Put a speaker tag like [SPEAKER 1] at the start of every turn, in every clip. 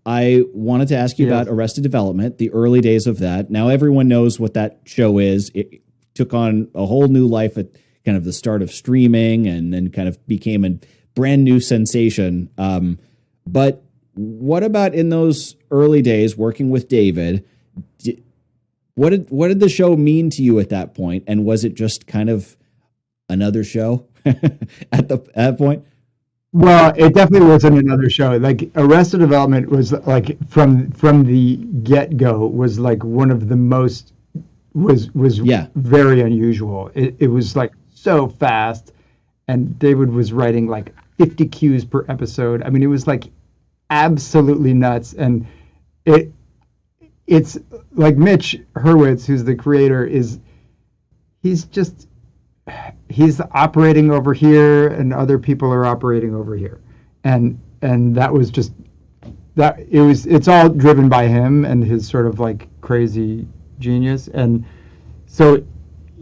[SPEAKER 1] I wanted to ask you about Arrested Development, the early days of that. Now everyone knows what that show is. It took on a whole new life at kind of the start of streaming and then kind of became a brand new sensation. But what about in those early days working with David? What did the show mean to you at that point? And was it just kind of another show at that point?
[SPEAKER 2] Well, it definitely wasn't another show. Like Arrested Development was like from the get-go was like one of the most was very unusual. It was like so fast, and David was writing like 50 cues per episode. I mean, it was like absolutely nuts, and it's like Mitch Hurwitz, who's the creator, he's operating over here and other people are operating over here, and that was just that it's all driven by him and his sort of like crazy genius. And so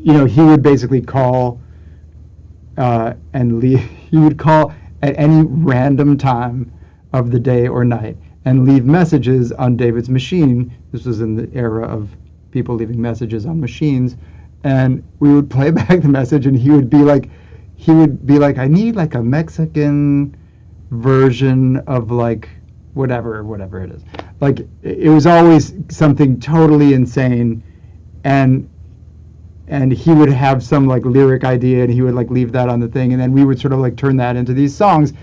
[SPEAKER 2] he would basically call and leave. He would call at any random time of the day or night and leave messages on David's machine. This was in the era of people leaving messages on machines. And we would play back the message, and he would be like, I need like a Mexican version of like whatever it is. Like it was always something totally insane, and he would have some like lyric idea, and he would like leave that on the thing, and then we would sort of like turn that into these songs,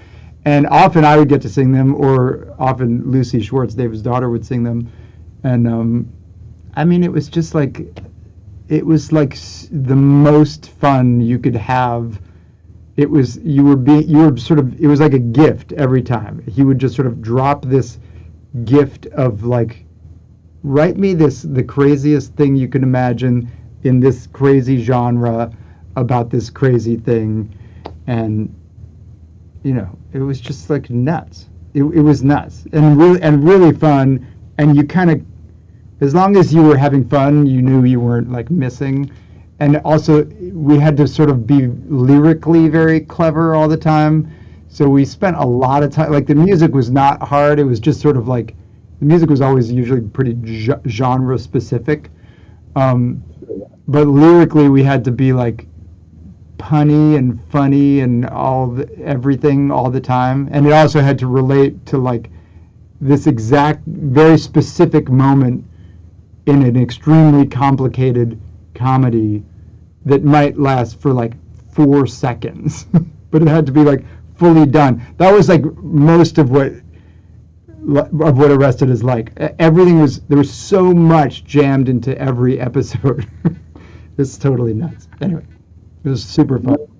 [SPEAKER 2] and often I would get to sing them, or often Lucy Schwartz, David's daughter, would sing them, and I mean it was just like. It was like the most fun you could have. It was it was like a gift every time. He would just sort of drop this gift of like, write me the craziest thing you can imagine in this crazy genre about this crazy thing, and it was just like nuts. It was nuts and really fun, and you kind of. As long as you were having fun, you knew you weren't like missing. And also we had to sort of be lyrically very clever all the time. So we spent a lot of time, like the music was not hard. It was just sort of like, the music was always usually pretty genre specific. But lyrically we had to be like punny and funny and everything all the time. And it also had to relate to like this exact, very specific moment in an extremely complicated comedy that might last for like 4 seconds, but it had to be like fully done. That was like most of what Arrested is like. Everything there was so much jammed into every episode. It's totally nuts. Anyway, it was super fun.